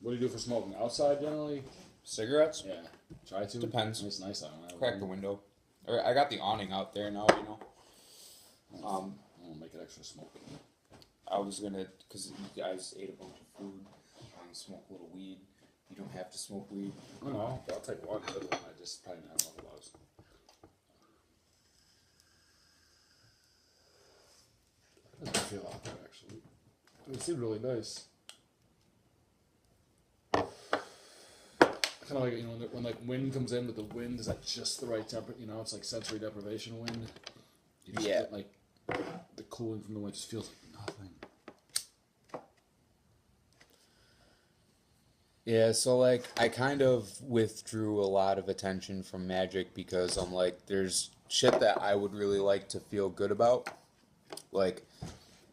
What do you do for smoking? Outside generally? Cigarettes? Yeah. Try to. Depends. It's nice out. Crack the window. Or I got the awning out there now, you know. I'll make it extra smoky. I was gonna, because you guys ate a bunch of food. I want to smoke a little weed. You don't have to smoke weed. No, I'll take one good one. I just probably not know what it was. How does it feel out there, actually? It seemed really nice. Kind of like, you know, when like wind comes in, but the wind is at just the right temperature. You know, it's like sensory deprivation wind. You just get like the cooling from the wind just feels like nothing. Yeah, so like I kind of withdrew a lot of attention from Magic because I'm like, there's shit that I would really like to feel good about. Like,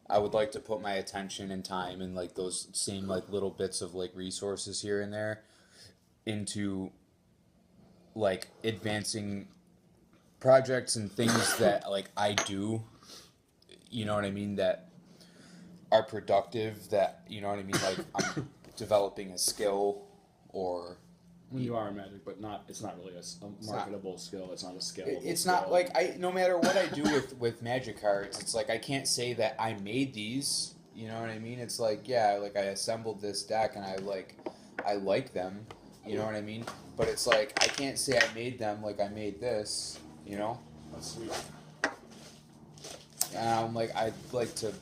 I would like to put my attention and time and like those same like little bits of like resources here and there into like advancing projects and things that like I do, you know what I mean, that are productive, that, you know what I mean, like I'm developing a skill or When you are in Magic, but not, it's not really a marketable skill. It's not a scalable it's skill. not like no matter what I do with Magic cards, it's like I can't say that I made these, you know what I mean? It's like, yeah, like I assembled this deck and I like them, you know what I mean? But it's like I can't say I made them like I made this, you know? That's sweet. And I'm like, I'd like to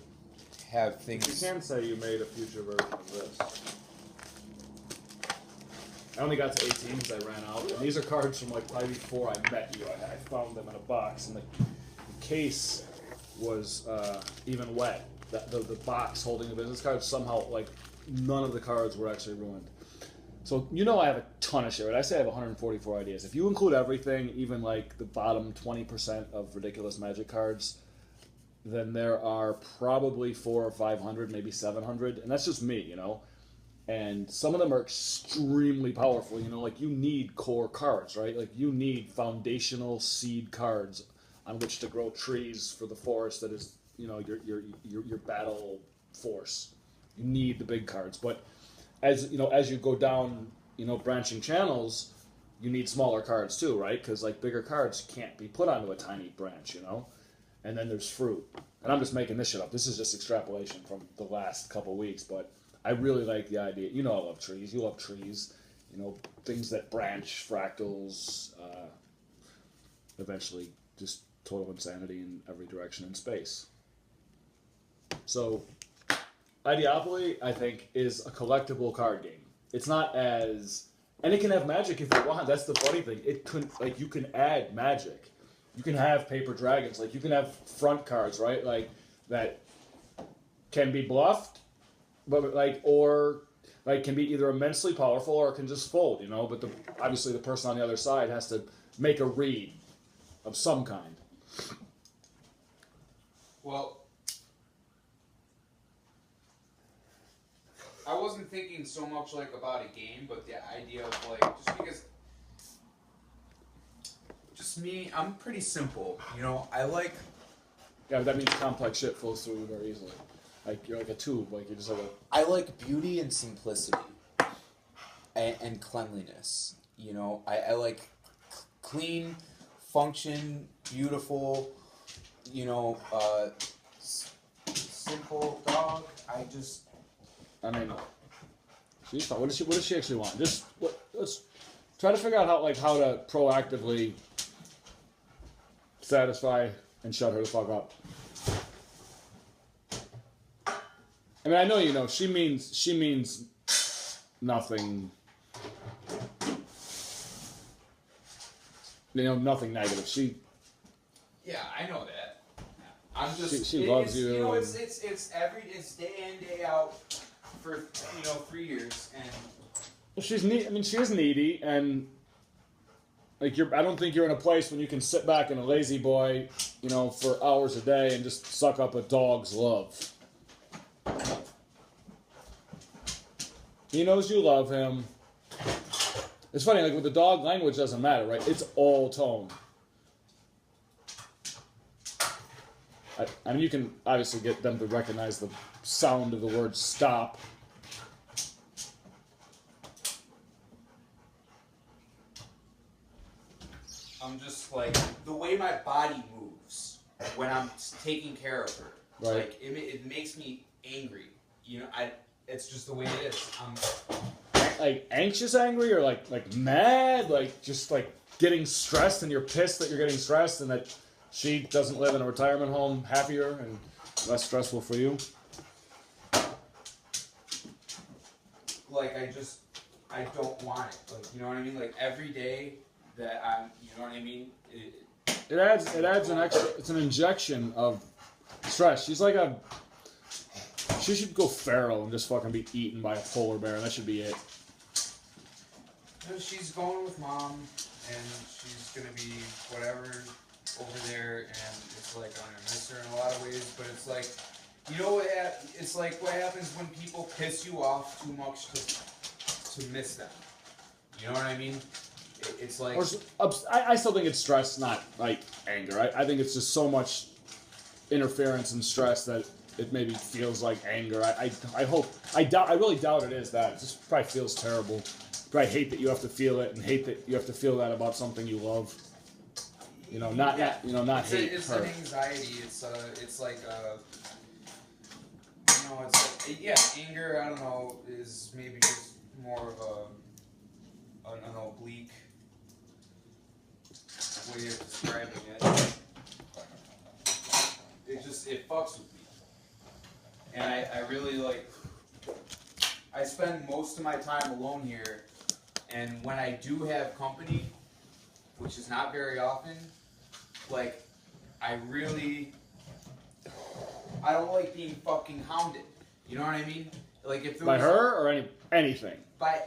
have things. You can say you made a future version of this. I only got to 18 because I ran out. And these are cards from like probably before I met you. I found them in a box, and the case was even wet. The box holding the business cards, somehow, like, none of the cards were actually ruined. So, you know, I have a ton of shit, right? I say I have 144 ideas. If you include everything, even like the bottom 20% of ridiculous Magic cards, then there are probably 400 or 500, maybe 700, and that's just me, you know? And some of them are extremely powerful, you know, like you need core cards, right? Like you need foundational seed cards on which to grow trees for the forest that is, you know, your battle force. You need the big cards, but as you know, as you go down, you know, branching channels, you need smaller cards too, right? Because like bigger cards can't be put onto a tiny branch, you know. And then there's fruit, and I'm just making this shit up. This is just extrapolation from the last couple weeks, but I really like the idea. You know, I love trees. You love trees. You know, things that branch, fractals, eventually just total insanity in every direction in space. So, Ideopoly, I think, is a collectible card game. It's not as... And it can have magic if you want. That's the funny thing. It could, like, you can add magic. You can have paper dragons. Like, you can have front cards, right? Like, that can be bluffed, but, like, or, like, can be either immensely powerful or it can just fold, you know? But obviously the person on the other side has to make a read of some kind. Well, I wasn't thinking so much like about a game, but the idea of like, just because, just me, I'm pretty simple, you know, I like... Yeah, but that means complex shit flows through very easily. Like, you're like a tube, like you're just like a... I like beauty and simplicity and cleanliness, you know, I like clean, function, beautiful, you know, simple dog. I mean, she's fine. What does she actually want? Let's try to figure out how to proactively satisfy and shut her the fuck up. I mean, I know you know. She means nothing. You know, nothing negative. Yeah, I know that. I'm just. She loves you. You know, it's day in, day out for 3 years, and Well, she's neat. I mean, she is needy, and like I don't think you're in a place when you can sit back in a lazy boy, you know, for hours a day and just suck up a dog's love. He knows you love him. It's funny, like with the dog, language doesn't matter, right? It's all tone. I mean, you can obviously get them to recognize the sound of the word stop. I'm just like the way my body moves when I'm taking care of her. Right. Like it makes me angry. You know, it's just the way it is. Like anxious, angry, or like mad, like just like getting stressed, and you're pissed that you're getting stressed, and that she doesn't live in a retirement home happier and less stressful for you. Like I don't want it. Like, you know what I mean? Like every day that you know what I mean? It adds an extra. It's an injection of stress. She should go feral and just fucking be eaten by a polar bear, and that should be it. She's going with mom, and she's gonna be whatever over there, and it's like I'm gonna miss her in a lot of ways, but it's like, you know what? It's like what happens when people piss you off too much to miss them. You know what I mean? It's like I still think it's stress, not like anger. I think it's just so much interference and stress that it maybe feels like anger. I really doubt it is that. It just probably feels terrible. Probably hate that you have to feel it, and hate that you have to feel that about something you love. You know, not hate it's her. an anxiety. It's like you know, it's like anger. I don't know, is maybe just more of an oblique way of describing it. It fucks with me, and I really like. I spend most of my time alone here, and when I do have company, which is not very often, like, I don't like being fucking hounded. You know what I mean? Like, if it By was her or anything. by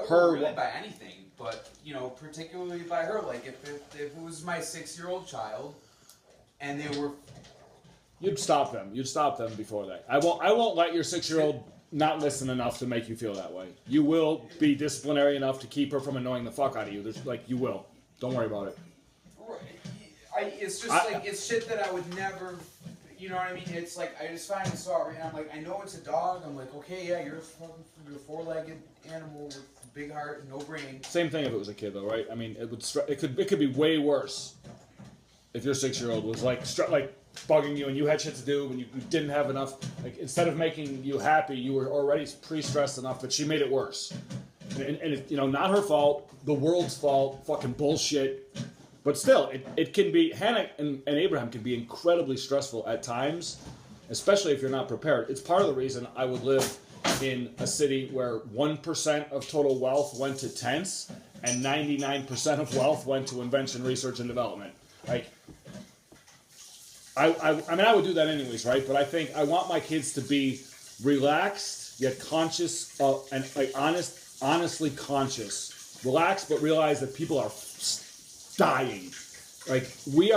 her, really by anything, but you know, particularly by her. Like, if it was my 6-year-old child, and they were. You'd stop them. You'd stop them before that. I won't let your 6-year-old not listen enough to make you feel that way. You will be disciplinary enough to keep her from annoying the fuck out of you. You will. Don't worry about it. It's just like, it's shit that I would never, you know what I mean? It's like, I just find it so outrageous. I'm like, I know it's a dog. I'm like, okay, yeah, you're a four-legged animal with a big heart and no brain. Same thing if it was a kid, though, right? I mean, it could be way worse if your 6-year-old was like bugging you and you had shit to do and you didn't have enough. Like, instead of making you happy, you were already pre-stressed enough that she made it worse. And it's, you know, not her fault, the world's fault, fucking bullshit. But still, it can be, Hannah and Abraham can be incredibly stressful at times, especially if you're not prepared. It's part of the reason I would live in a city where 1% of total wealth went to tents and 99% of wealth went to invention, research, and development. Like, I mean, I would do that anyways, right? But I think I want my kids to be relaxed, yet conscious, and like honestly conscious. Relaxed, but realize that people are dying. Like, we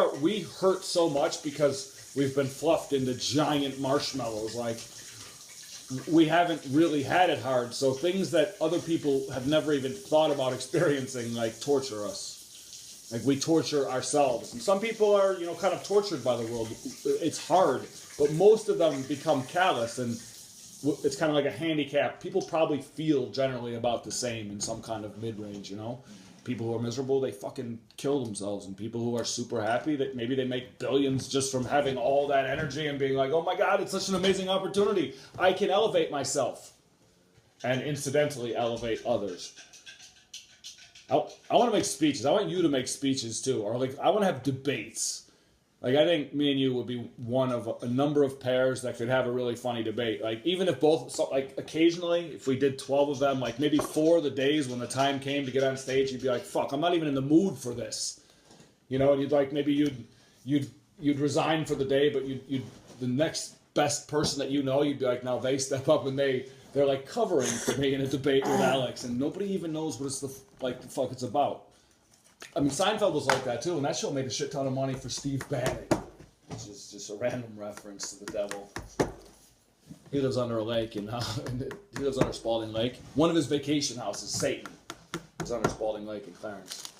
hurt so much because we've been fluffed into giant marshmallows. Like, we haven't really had it hard. So things that other people have never even thought about experiencing, like, torture us. Like, we torture ourselves. And some people are, you know, kind of tortured by the world. It's hard. But most of them become callous, and it's kind of like a handicap. People probably feel generally about the same in some kind of mid-range, you know? People who are miserable, they fucking kill themselves. And people who are super happy, that maybe they make billions just from having all that energy and being like, oh my God, it's such an amazing opportunity. I can elevate myself. And incidentally elevate others. I want to make speeches. I want you to make speeches too. Or like, I want to have debates. Like, I think me and you would be one of a number of pairs that could have a really funny debate. Like, even if both, so, like, occasionally, if we did 12 of them, like maybe 4 of the days when the time came to get on stage, you'd be like, fuck, I'm not even in the mood for this. You know, and you'd like, maybe you'd resign for the day, but you'd the next best person that you know, you'd be like, now they step up and they're like covering for me in a debate with Alex, and nobody even knows what the fuck it's about. I mean, Seinfeld was like that too, and that show made a shit ton of money for Steve Bannon, which is just a random reference to the devil. He lives under a lake, he lives under Spalding Lake. One of his vacation houses, Satan, is under Spalding Lake in Clarence.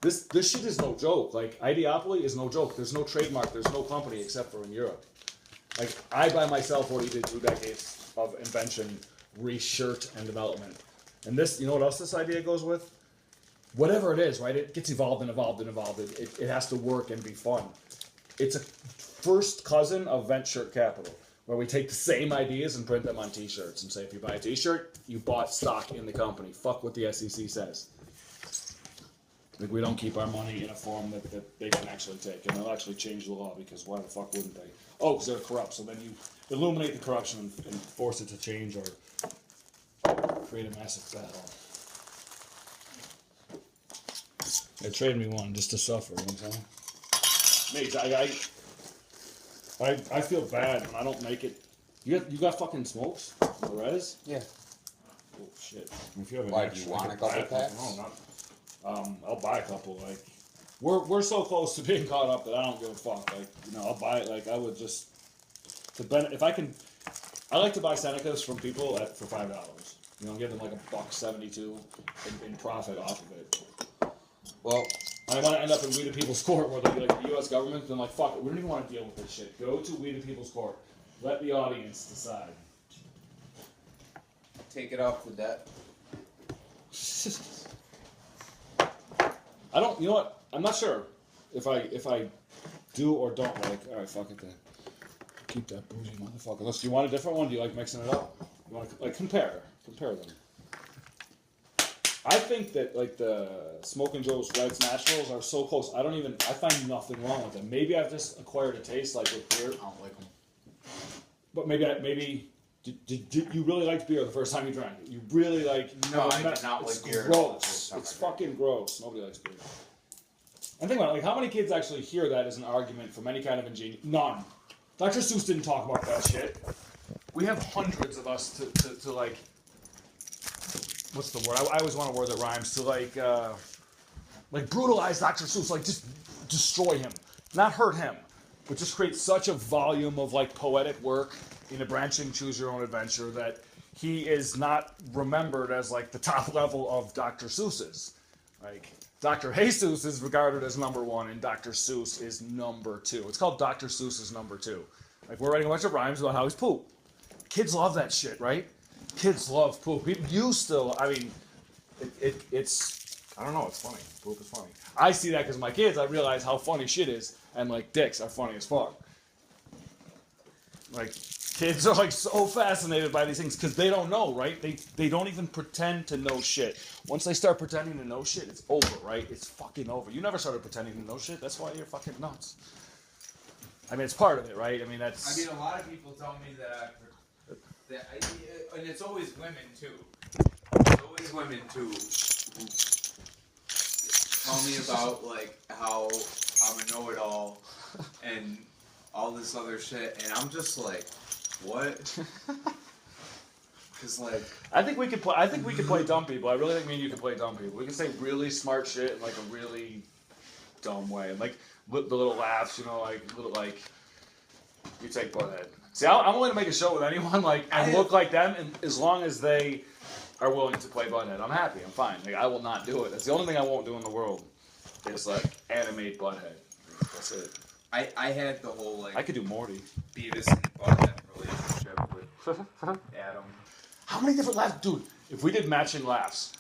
This shit is no joke. Like, Ideopoly is no joke. There's no trademark, there's no company except for in Europe. Like, I by myself already did 2 decades of invention, research, and development. And this, you know what else this idea goes with? whatever it is, right? It gets evolved and evolved and evolved. It has to work and be fun. It's a first cousin of Vent Shirt Capital, where we take the same ideas and print them on T-shirts and say, if you buy a T-shirt, you bought stock in the company. Fuck what the SEC says. Like, we don't keep our money in a form that they can actually take, and they'll actually change the law, because why the fuck wouldn't they? Oh, because they're corrupt. So then you illuminate the corruption and force it to change, or create a massive battle. They traded me one just to suffer, you know what I'm saying? Mate, I feel bad when I don't make it. You got fucking smokes? The res? Yeah. Oh shit. If you have an Why, do extra, you want I a could buy couple packs? No, not. I'll buy a couple. Like, we're so close to being caught up that I don't give a fuck. Like, you know, I'll buy it. Like, I would just if I can. I like to buy Senecas from people for $5. You know, give them like $1.72 in profit off of it. Well, I want to end up in We the People's Court, where they'll be like the U.S. government. Then like, fuck it, we don't even want to deal with this shit. Go to We the People's Court. Let the audience decide. take it off the debt. I don't. You know what? I'm not sure if I do or don't like. All right, fuck it then. Keep that bougie motherfucker. Unless, do you want a different one? Do you like mixing it up? You want to like compare them. I think that like the Smoking Joe's Reds Naturals are so close. I find nothing wrong with them. Maybe I've just acquired a taste like with beer. I don't like them. But maybe did you really liked beer the first time you drank it? You really like? No, I did not it's like beer. Gross. It's fucking gross. Nobody likes beer. And think about it, like how many kids actually hear that as an argument from any kind of ingenious? None. Dr. Seuss didn't talk about that shit. We have hundreds of us to like. What's the word? I always want a word that rhymes. To like brutalize Dr. Seuss, like just destroy him, not hurt him, but just create such a volume of like poetic work in a branching Choose Your Own Adventure that he is not remembered as like the top level of Dr. Seuss's. Like Dr. Jesus is regarded as number one, and Dr. Seuss is number two. It's called Dr. Seuss's number two. Like we're writing a bunch of rhymes about how he's poop. Kids love that shit, right? Kids love poop. You still, I mean, it's, I don't know, it's funny. Poop is funny. I see that because my kids, I realize how funny shit is, and like dicks are funny as fuck. Like, kids are like so fascinated by these things because they don't know, right? They don't even pretend to know shit. Once they start pretending to know shit, it's over, right? It's fucking over. You never started pretending to know shit. That's why you're fucking nuts. I mean, it's part of it, right? I mean, that's... I mean, a lot of people tell me that and it's always women too. It's always women too who tell me about like how I'm a know-it-all and all this other shit, and I'm just like, what? Because like, I think we could play dumb people. I really think me and you can play dumb people. We can say really smart shit in like a really dumb way, and like the little laughs, you know, like little like. You take Butthead. See, I'm willing to make a show with anyone, like, and look like them, and as long as they are willing to play Butthead, I'm happy. I'm fine. Like, I will not do it. That's the only thing I won't do in the world. Is like animate Butthead. That's it. I had the whole like I could do Morty. Beavis and Butthead relationship with Adam. How many different laughs, dude? If we did matching laughs,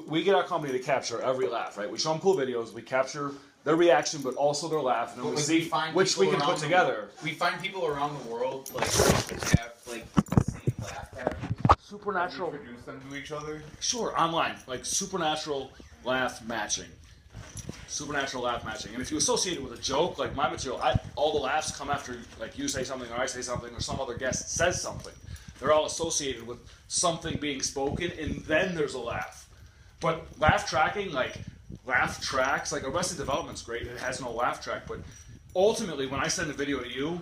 we get our company to capture every laugh, right? We show them cool videos. We capture their reaction, but also their laugh, and then we see which we can put together. We find people around the world like have like the same laugh patterns. Supernatural. Introduce them to each other. Sure, online, like supernatural laugh matching. Supernatural laugh matching, and if you associate it with a joke, like my material, all the laughs come after like you say something, or I say something, or some other guest says something. They're all associated with something being spoken, and then there's a laugh. But laugh tracking, like laugh tracks, like Arrested Development's great. It has no laugh track, but ultimately, when I send a video to you,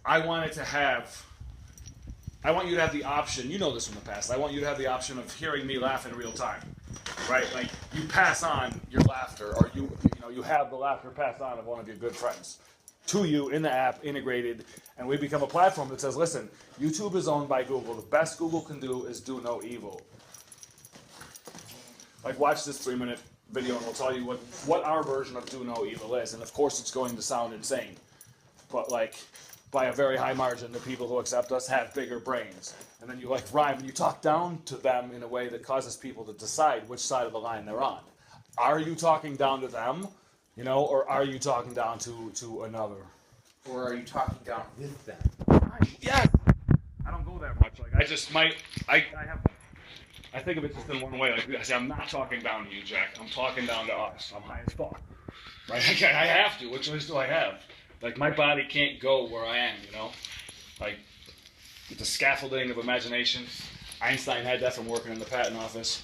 I want you to have the option. You know this from the past. I want you to have the option of hearing me laugh in real time, right? Like you pass on your laughter, or you have the laughter passed on of one of your good friends to you in the app, integrated, and we become a platform that says, listen, YouTube is owned by Google. The best Google can do is do no evil. Like, watch this 3-minute video and we'll tell you what our version of do no evil is. And of course it's going to sound insane. But like, by a very high margin, the people who accept us have bigger brains. And then you like rhyme and you talk down to them in a way that causes people to decide which side of the line they're on. are you talking down to them, you know, or are you talking down to another? Or are you talking down with them? Yes. I don't go that much. Like I just might. I think of it just in one way. Like I say, I'm not talking down to you, Jack. I'm talking down to us. I'm high as fuck. Right? I have to. Which choice do I have? Like my body can't go where I am. You know. Like with the scaffolding of imagination. Einstein had that from working in the patent office,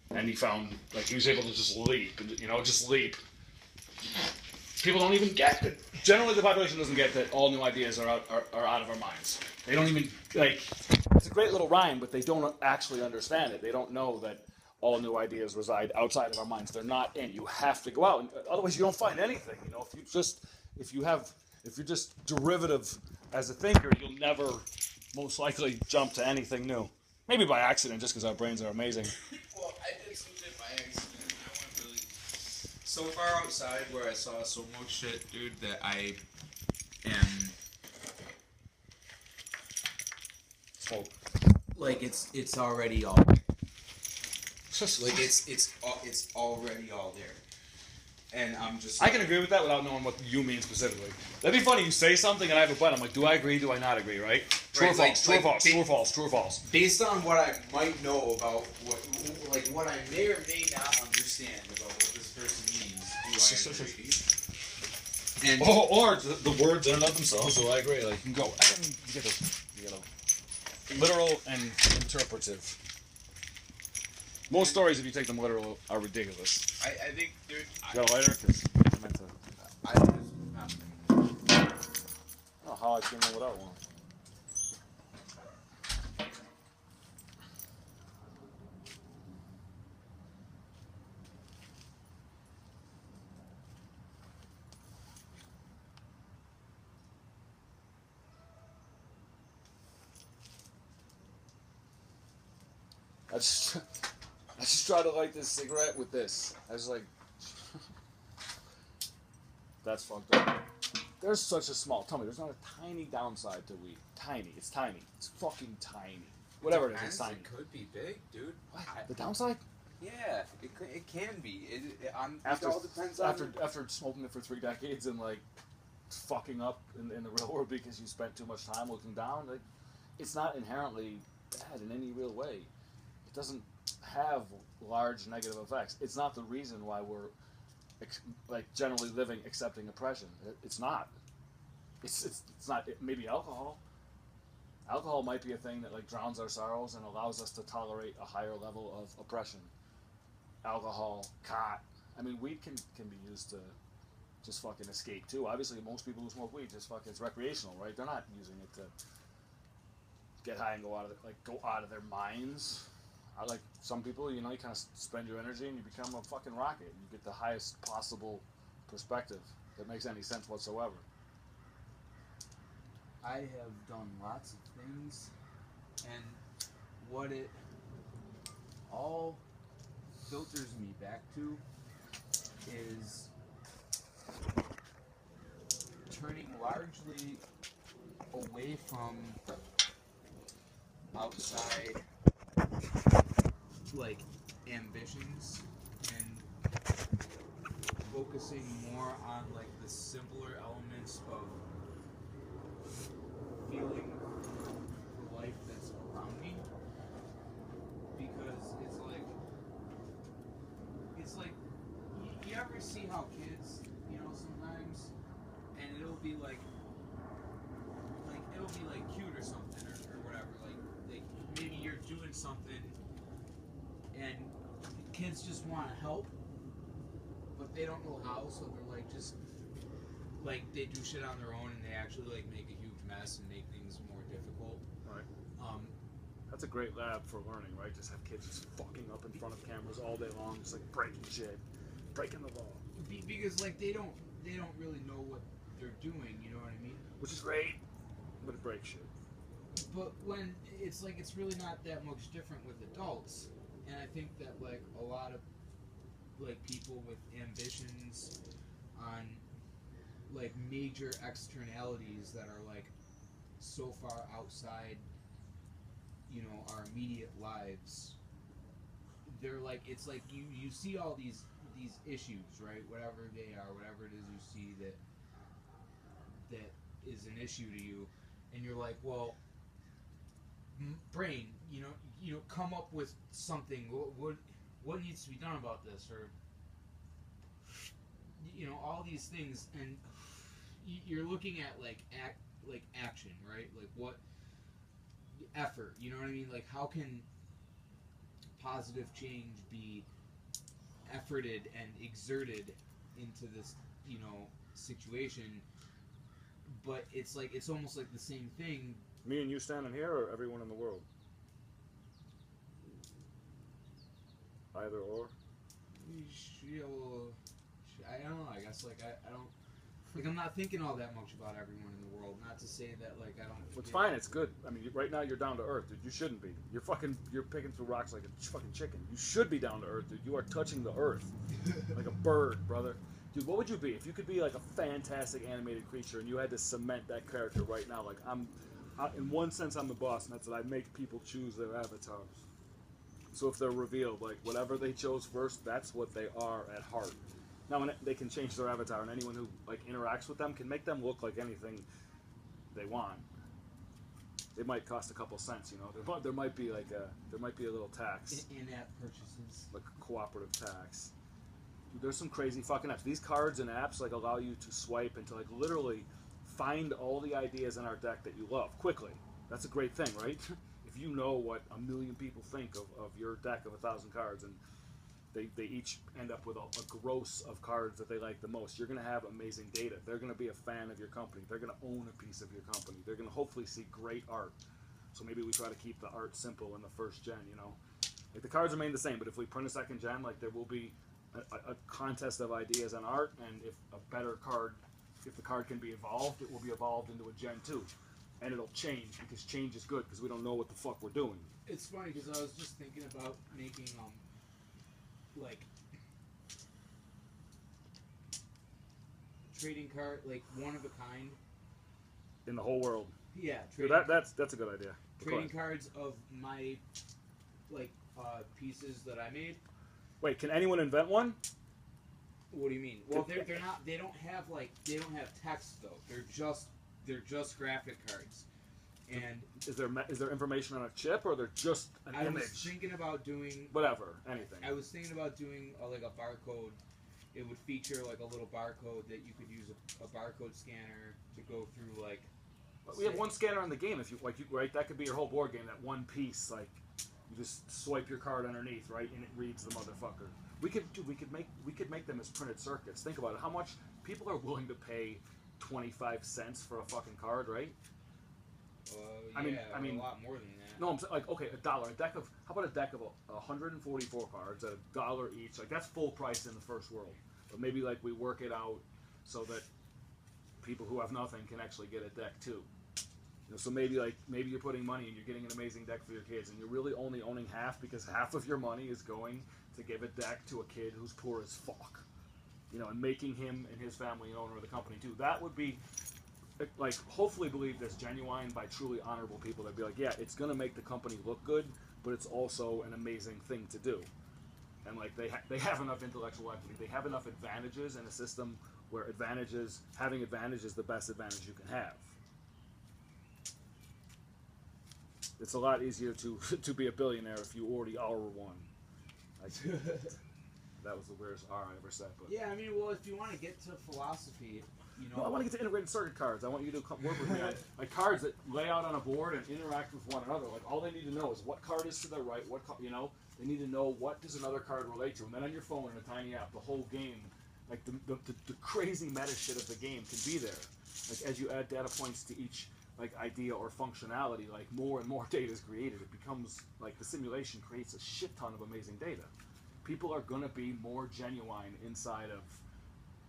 and he found like he was able to just leap. You know, just leap. People don't even get that. Generally, the population doesn't get that all new ideas are out of our minds. They don't even, like, it's a great little rhyme, but they don't actually understand it. They don't know that all new ideas reside outside of our minds. They're not in. You have to go out. And otherwise, you don't find anything. You know, if you're just derivative as a thinker, you'll never most likely jump to anything new. Maybe by accident, just because our brains are amazing. Well, I did some shit by accident. I went really so far outside where I saw so much shit, dude, that I am Oh. like it's already all like it's already all there. And I'm just I can agree with that without knowing what you mean specifically. That'd be funny. You say something and I have a button. I'm like, do I agree? Do I not agree? Right? True or Right, false? True or like, false? True or false? True or false? based on what I might know about what I may or may not understand about what this person means, do I agree? And Or the words in and of themselves. Do I agree? Like you can go. You get a literal and interpretive. Most stories, if you take them literal, are ridiculous. I think, dude, You got a lighter? 'Cause I meant to. I don't I don't know how I came in without one. I just tried to light this cigarette with this. I was like, that's fucked up. There's such a small. Tell me, there's not a tiny downside to weed. Tiny. It's tiny. It's fucking tiny. Whatever it is, it's tiny. It could be big, dude. What? The downside? Yeah, it can be. It After all depends on after smoking it for 3 decades and like fucking up in the real world because you spent too much time looking down, like, it's not inherently bad in any real way. It doesn't have large negative effects. It's not the reason why we're like generally living accepting oppression. It's not. It's not. Maybe alcohol. Alcohol might be a thing that like drowns our sorrows and allows us to tolerate a higher level of oppression. Alcohol, pot. I mean, weed can be used to just fucking escape too. Obviously, most people who smoke weed just fucking it's recreational, right? They're not using it to get high and go out of their minds. I like some people, you know, you kind of spend your energy and you become a fucking rocket. You get the highest possible perspective that makes any sense whatsoever. I have done lots of things, and what it all filters me back to is turning largely away from outside like ambitions and focusing more on like the simpler elements of feeling the life that's around me, because it's like you ever see how kids, you know, sometimes, and it'll be like cute or something or whatever, like maybe you're doing something and kids just want to help, but they don't know how, so they're like just like they do shit on their own and they actually like make a huge mess and make things more difficult. Right. That's a great lab for learning, right? Just have kids just fucking up in front of cameras all day long, just like breaking shit, breaking the law. Because like they don't really know what they're doing, you know what I mean? Which is great, but it breaks shit. But when it's like it's really not that much different with adults, and I think that like a lot of like people with ambitions on like major externalities that are like so far outside, you know, our immediate lives, they're like, it's like you see all these these issues, right? Whatever they are, whatever it is you see that is an issue to you, and you're like, well, brain, come up with something. What needs to be done about this, or all these things, and you're looking at like action, right? Like what effort, you know what I mean? Like how can positive change be efforted and exerted into this, situation? But it's like it's almost like the same thing. Me and you standing here, or everyone in the world? Either or. I don't know. I guess like I don't. Like I'm not thinking all that much about everyone in the world. Not to say that like I don't. It's fine. It's good. I mean, right now you're down to earth, dude. You shouldn't be. You're picking through rocks like a fucking chicken. You should be down to earth, dude. You are touching the earth like a bird, brother. Dude, what would you be if you could be like a fantastic animated creature and you had to cement that character right now? Like in one sense, I'm the boss, and that's that I make people choose their avatars. So if they're revealed, like whatever they chose first, that's what they are at heart. Now, when they can change their avatar, and anyone who like interacts with them can make them look like anything they want. It might cost a couple cents, There might be like a little tax, in-app purchases, like a cooperative tax. Dude, there's some crazy fucking apps. These cards and apps like allow you to swipe and to like literally find all the ideas in our deck that you love quickly. That's a great thing, right? If you know what a million people think of your deck of 1,000 cards, and they each end up with a gross of cards that they like the most, you're going to have amazing data. They're going to be a fan of your company. They're going to own a piece of your company. They're going to hopefully see great art. So maybe we try to keep the art simple in the first gen, Like the cards remain the same, but if we print a second gen, like there will be a contest of ideas on art, and if the card can be evolved, it will be evolved into a Gen 2. And it'll change, because change is good, because we don't know what the fuck we're doing. It's funny, because I was just thinking about making, like, trading card, like, one of a kind. In the whole world. Yeah, that's a good idea. Trading cards of my, like, pieces that I made. Wait, can anyone invent one? What do you mean? Well, they're not. They don't have text though. They're just graphic cards. And is there information on a chip, or they're just an image? I was thinking about doing whatever, anything. I was thinking about doing like a barcode. It would feature like a little barcode that you could use a barcode scanner to go through like. But we have one scanner in the game. If you right, that could be your whole board game. That one piece, like. You just swipe your card underneath, right, and it reads the motherfucker. We could make them as printed circuits. Think about it. How much people are willing to pay 25 cents for a fucking card, right? I mean, a lot more than that. No, I'm saying like okay, $1. How about a deck of 144 cards at $1 each? Like that's full price in the first world. But maybe like we work it out so that people who have nothing can actually get a deck too. So maybe you're putting money and you're getting an amazing deck for your kids, and you're really only owning half because half of your money is going to give a deck to a kid who's poor as fuck, and making him and his family an owner of the company too. That would be like hopefully believe this genuine by truly honorable people that'd be like, yeah, it's gonna make the company look good, but it's also an amazing thing to do, and like they have enough intellectual equity, they have enough advantages in a system where having advantage is the best advantage you can have. It's a lot easier to be a billionaire if you already are one. That was the weirdest R I ever said. But yeah, I mean, well, if you want to get to philosophy, No, I want to get to integrated circuit cards. I want you to work with me on like cards that lay out on a board and interact with one another. Like all they need to know is what card is to their right, they need to know what does another card relate to, and then on your phone in a tiny app, the whole game, like the crazy meta shit of the game can be there. Like as you add data points to each like idea or functionality, like more and more data is created. It becomes like the simulation creates a shit ton of amazing data. People are gonna be more genuine inside of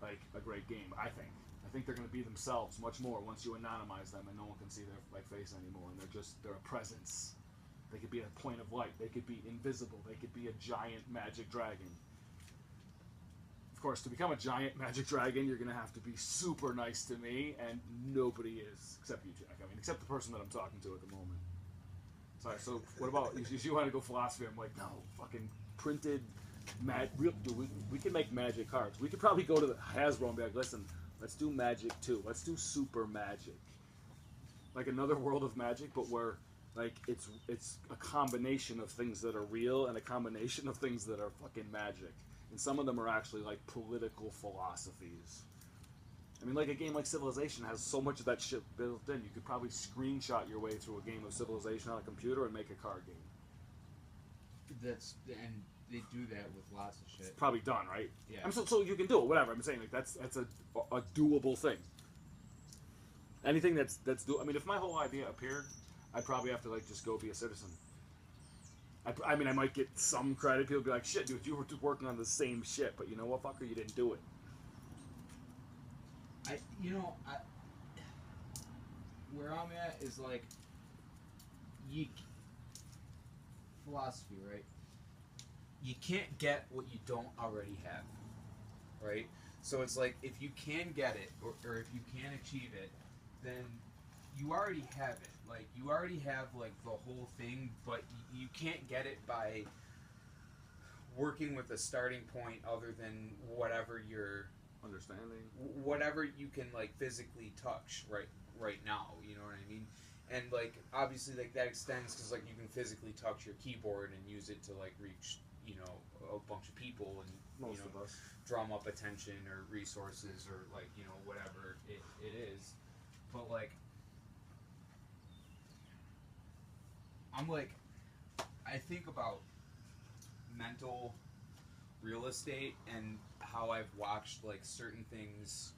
like a great game. I think they're gonna be themselves much more once you anonymize them and no one can see their face anymore, and they're a presence. They could be a point of light. They could be invisible. They could be a giant magic dragon. Of course, to become a giant magic dragon, you're going to have to be super nice to me, and nobody is, except you, Jack. I mean, except the person that I'm talking to at the moment. Sorry, so what about, if you want to go philosophy, I'm like, no, fucking printed Dude, we can make Magic cards. We could probably go to the Hasbro and be like, listen, let's do Magic 2. Let's do Super Magic. Like another world of Magic, but where like it's a combination of things that are real and a combination of things that are fucking magic. And some of them are actually like political philosophies. I mean, like a game like Civilization has so much of that shit built in. You could probably screenshot your way through a game of Civilization on a computer and make a card game. And they do that with lots of shit. It's probably done, right? Yeah. So you can do it, whatever. I'm saying like that's a doable thing. Anything that's I mean, if my whole idea appeared, I'd probably have to like just go be a citizen. I mean, I might get some credit. People be like, "Shit, dude, you were working on the same shit," but you know what, fucker, you didn't do it. Where I'm at is like, philosophy, right? You can't get what you don't already have, right? So it's like, if you can get it, or if you can achieve it, then you already have it. Like, you already have, like, the whole thing, but you can't get it by working with a starting point other than whatever you're... Understanding. Whatever you can, like, physically touch right now, you know what I mean? And, like, obviously, like, that extends because, like, you can physically touch your keyboard and use it to, like, reach, you know, a bunch of people and, Most you know, of us. drum up attention or resources or, like, you know, whatever it is. But, like, I'm, like, I think about mental real estate and how I've watched, like, certain things,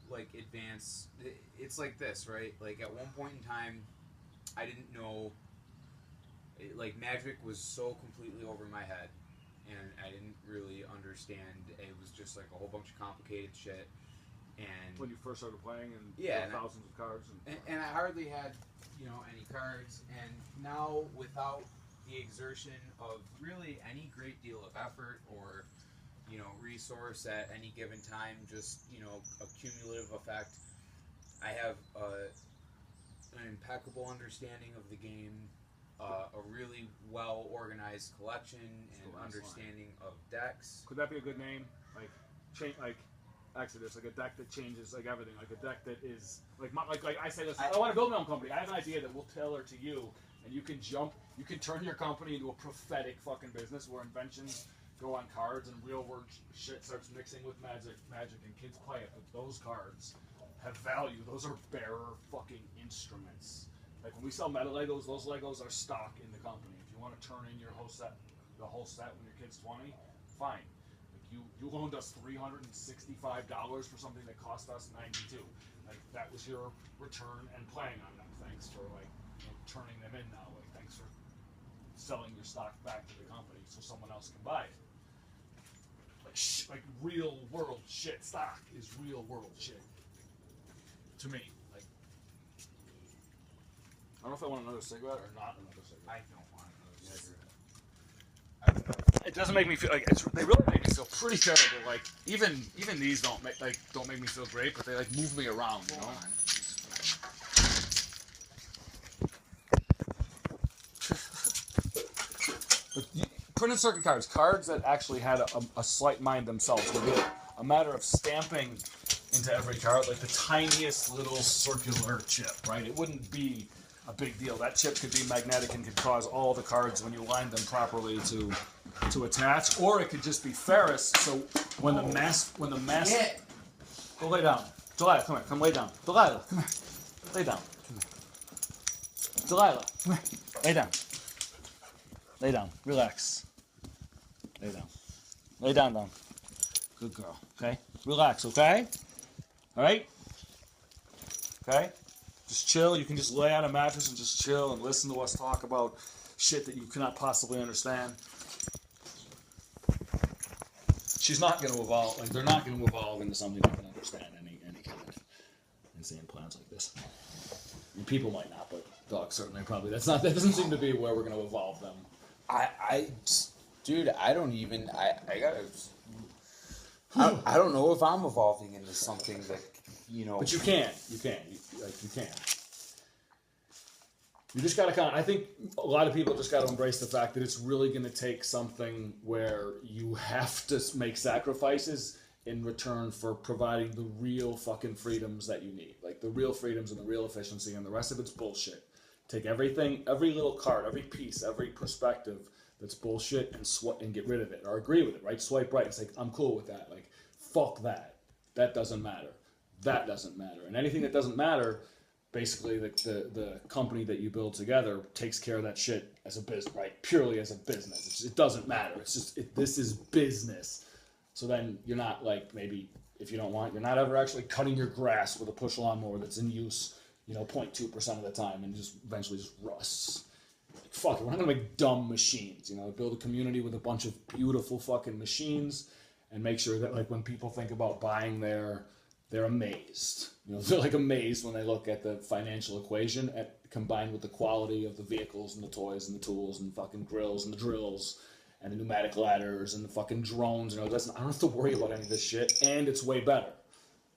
like, advance. It's like this, right? Like, at one point in time, I didn't know, like, Magic was so completely over my head, and I didn't really understand. It was just, like, a whole bunch of complicated shit, and... When you first started playing and thousands of cards. And I hardly had, you know, any cards, and now, without the exertion of really any great deal of effort or, you know, resource at any given time, just, you know, a cumulative effect, I have an impeccable understanding of the game, a really well organized collection, and understanding of decks. Could that be a good name? Like, Exodus, like a deck that changes like everything, like a deck that is like I say this. I want to build my own company. I have an idea that we'll tailor to you, and you can turn your company into a prophetic fucking business where inventions go on cards and real world shit starts mixing with magic, and kids play it. But those cards have value. Those are bearer fucking instruments. Like when we sell meta Legos, those Legos are stock in the company. If you want to turn in your whole set, the whole set when your kid's 20, fine. You loaned us $365 for something that cost us $92. Like that was your return and playing on them. Thanks for like turning them in now. Like thanks for selling your stock back to the company so someone else can buy it. Like real world shit. Stock is real world shit. To me, like I don't know if I want another cigarette or not another cigarette. I don't want another cigarette. It doesn't make me feel like they really make me feel pretty terrible. Like even these don't make me feel great, but they like move me around, you know. Printed circuit cards that actually had a slight mind themselves, would be a matter of stamping into every card like the tiniest little circular chip, right? It wouldn't be a big deal. That chip could be magnetic and could cause all the cards when you line them properly to attach, or it could just be ferrous. So when the mass Yeah. Go lay down. Delilah, come here. Come lay down. Delilah, come here. Lay down. Come here. Delilah, come here. Lay down. Lay down. Relax. Lay down. Lay down. Good girl. Okay. Relax. Okay. All right. Okay. Just chill. You can just lay on a mattress and just chill and listen to us talk about shit that you cannot possibly understand. She's not going to evolve. Like they're not going to evolve into something that can understand any kind of insane plans like this. And people might not, but dogs certainly probably. That doesn't seem to be where we're going to evolve them. Dude, I don't even. I don't know if I'm evolving into something that, you know. But you can. You can. You just gotta I think a lot of people just gotta embrace the fact that it's really gonna take something where you have to make sacrifices in return for providing the real fucking freedoms that you need. Like the real freedoms and the real efficiency, and the rest of it's bullshit. Take everything, every little card, every piece, every perspective that's bullshit and get rid of it or agree with it, right? Swipe right. It's like, I'm cool with that. Like, fuck that. That doesn't matter. That doesn't matter. And anything that doesn't matter, basically the company that you build together takes care of that shit as a business, right? Purely as a business. It doesn't matter. It's just, this is business. So then you're not like, maybe if you don't want, you're not ever actually cutting your grass with a push lawnmower that's in use, 0.2% of the time and just eventually just rusts. Like, fuck it, we're not gonna make dumb machines, build a community with a bunch of beautiful fucking machines and make sure that like when people think about buying there, they're amazed. They're like amazed when they look at the financial equation combined with the quality of the vehicles and the toys and the tools and fucking grills and the drills and the pneumatic ladders and the fucking drones. Listen, I don't have to worry about any of this shit, and it's way better.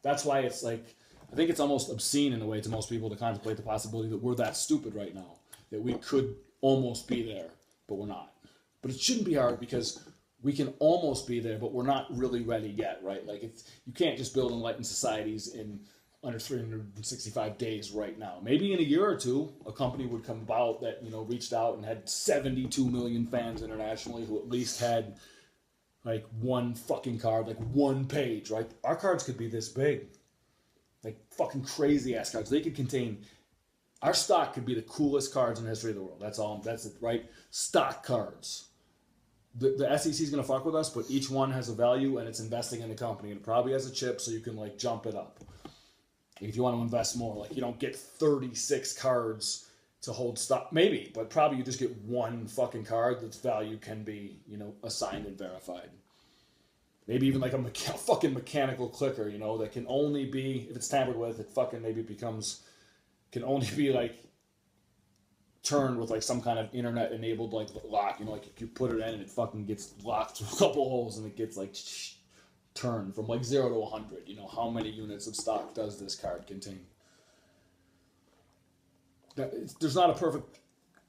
That's why it's like, I think it's almost obscene in a way to most people to contemplate the possibility that we're that stupid right now, that we could almost be there, but we're not. But it shouldn't be hard because we can almost be there, but we're not really ready yet, right? Like, you can't just build enlightened societies in under 365 days right now. Maybe in a year or two, a company would come about that, reached out and had 72 million fans internationally who at least had like one fucking card, like one page, right? Our cards could be this big. Like fucking crazy ass cards. They could contain, our stock could be the coolest cards in the history of the world. That's it, right? Stock cards. The SEC is going to fuck with us, but each one has a value and it's investing in the company. And it probably has a chip so you can like jump it up. If you want to invest more, like you don't get 36 cards to hold stock, maybe, but probably you just get one fucking card that's value can be, assigned and verified. Maybe even like a fucking mechanical clicker, that can only be, if it's tampered with, it fucking maybe can only be like turned with like some kind of internet enabled like lock, like you put it in and it fucking gets locked through a couple holes and it gets like turned from like 0 to 100. How many units of stock does this card contain? There's not a perfect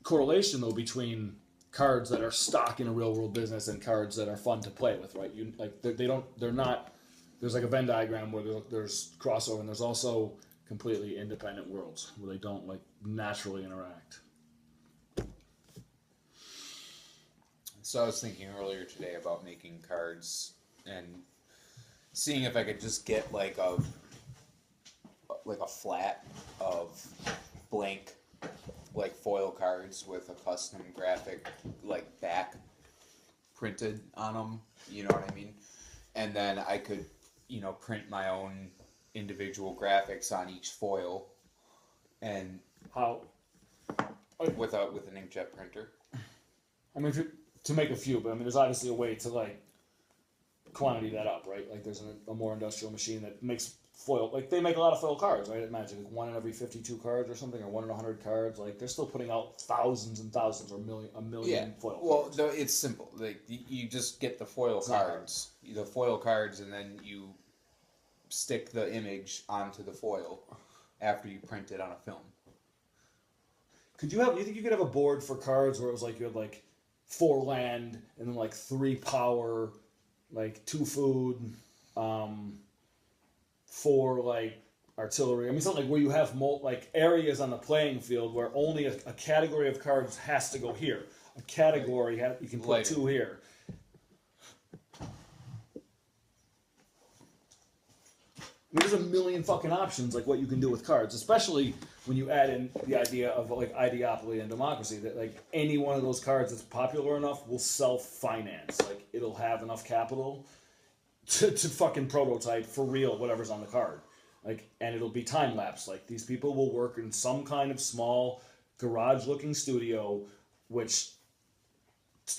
correlation though between cards that are stock in a real world business and cards that are fun to play with, right? They're not. There's like a Venn diagram where there's crossover, and there's also completely independent worlds where they don't like naturally interact. So I was thinking earlier today about making cards and seeing if I could just get like a flat of blank like foil cards with a custom graphic like back printed on them, you know what I mean? And then I could, print my own individual graphics on each foil and How? with an inkjet printer. I mean, to make a few, but I mean, there's obviously a way to like quantity that up, right? Like there's a more industrial machine that makes foil, like they make a lot of foil cards, right? At Magic, like 1 in every 52 cards or something, or 1 in 100 cards. Like they're still putting out thousands and thousands or a million foil cards. Well, it's simple. Like you just get the foil cards, and then you stick the image onto the foil after you print it on a film. You think you could have a board for cards where it was like you had like 4 land and then like 3 power, like 2 food, 4 like artillery. I mean, something like where you have like areas on the playing field where only a category of cards has to go here. A category you can put Later. 2 here. I mean, there's a million fucking options like what you can do with cards, especially when you add in the idea of like ideopoly and democracy, that like any one of those cards that's popular enough will self-finance. Like it'll have enough capital to fucking prototype for real whatever's on the card. Like, and it'll be time lapse. Like these people will work in some kind of small garage looking studio which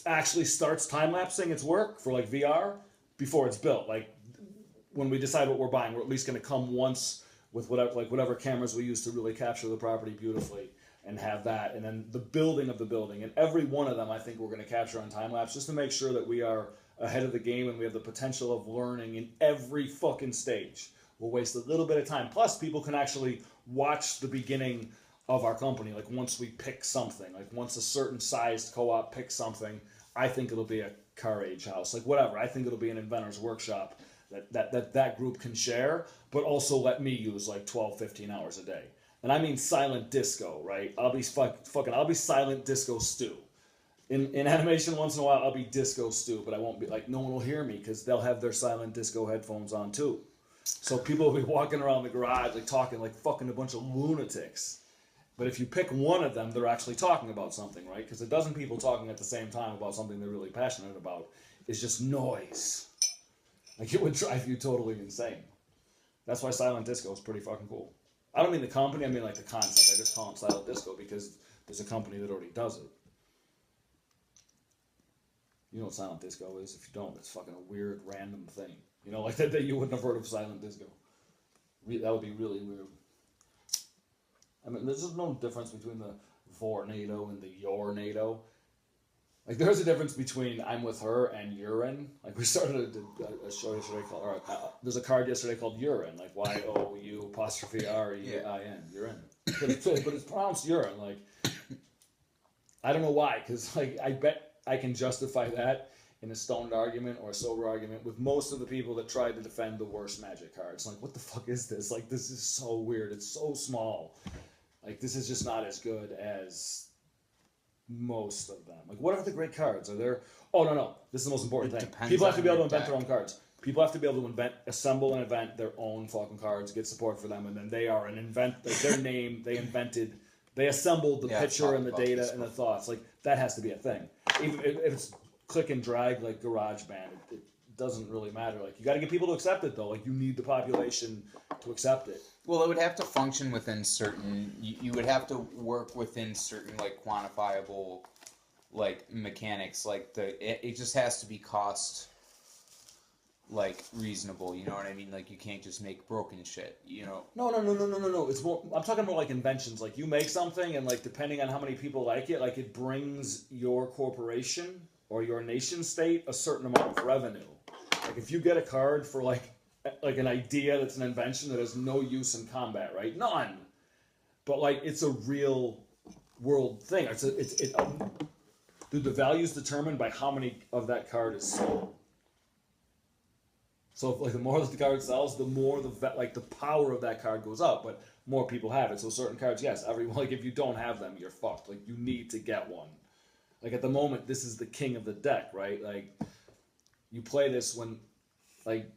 actually starts time lapsing its work for like VR before it's built. Like when we decide what we're buying, we're at least going to come once with whatever cameras we use to really capture the property beautifully and have that. And then the building of the building. And every one of them I think we're going to capture on time-lapse just to make sure that we are ahead of the game and we have the potential of learning in every fucking stage. We'll waste a little bit of time. Plus, people can actually watch the beginning of our company. Like once we pick something, like once a certain sized co-op picks something, I think it'll be a Car Age house, like whatever. I think it'll be an inventor's workshop that group can share, but also let me use like 12, 15 hours a day. And I mean silent disco, right? I'll be I'll be silent disco Stu. In animation, once in a while, I'll be disco Stu, but I won't be like, no one will hear me because they'll have their silent disco headphones on too. So people will be walking around the garage like talking like fucking a bunch of lunatics. But if you pick one of them, they're actually talking about something, right? Because a dozen people talking at the same time about something they're really passionate about is just noise. Like it would drive you totally insane. That's why silent disco is pretty fucking cool. I don't mean the company, I mean like the concept. I just call it silent disco because there's a company that already does it. You know what silent disco is? If you don't, it's fucking a weird, random thing. You know, like that you wouldn't have heard of silent disco. That would be really weird. I mean, there's just no difference between the Vornado and the Yornado. Like, there's a difference between I'm with her and urine. Like, we started a show yesterday called, or there's a card yesterday called urine, like YOU''REIN, urine. But it's pronounced urine. Like, I don't know why, because like I bet I can justify that in a stoned argument or a sober argument with most of the people that tried to defend the worst Magic cards. Like, what the fuck is this? Like, this is so weird. It's so small. Like, this is just not as good as most of them. Like, what are the great cards? Are there... Oh, no. This is the most important thing. People have to be able to invent their own cards. People have to be able to assemble and invent their own fucking cards, get support for them, and then they are an invent... Like, their name, they invented... They assembled the picture and the data and the thoughts. Like, that has to be a thing. Even if it's click and drag like GarageBand, it doesn't really matter. Like, you got to get people to accept it, though. Like, you need the population to accept it. Well, it would have to function within certain... You would have to work within certain, like, quantifiable, like, mechanics. Like, it just has to be cost, like, reasonable. You know what I mean? Like, you can't just make broken shit, you know? No. It's more... I'm talking about, like, inventions. Like, you make something, and, like, depending on how many people like, it brings your corporation or your nation state a certain amount of revenue. Like, if you get a card for, like an idea that's an invention that has no use in combat, right? None. But like it's a real world thing. Dude, the value is determined by how many of that card is sold. So if, like, the more that the card sells, the more the power of that card goes up. But more people have it. So certain cards, yes, everyone. Like if you don't have them, you're fucked. Like you need to get one. Like at the moment, this is the king of the deck, right? Like you play this when, like.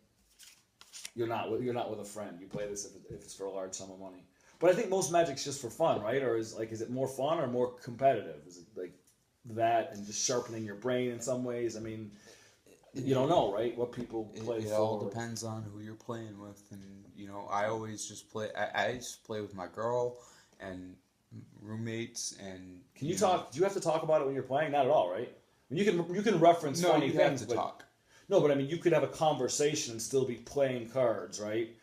You're not with a friend. You play this if it's for a large sum of money. But I think most Magic's just for fun, right? Or is it more fun or more competitive? Is it like that and just sharpening your brain in some ways? I mean, you don't know, right? What people play for. It all depends on who you're playing with, and you know, I always just play. I just play with my girl and roommates. And can you talk? Do you have to talk about it when you're playing? Not at all, right? I mean, you can reference funny things, have to talk. No, but I mean, you could have a conversation and still be playing cards, right?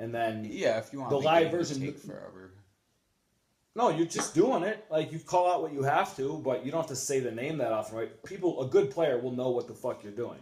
And then if you want the live version take forever. No, you're just doing it. Like you call out what you have to, but you don't have to say the name that often, right? A good player will know what the fuck you're doing.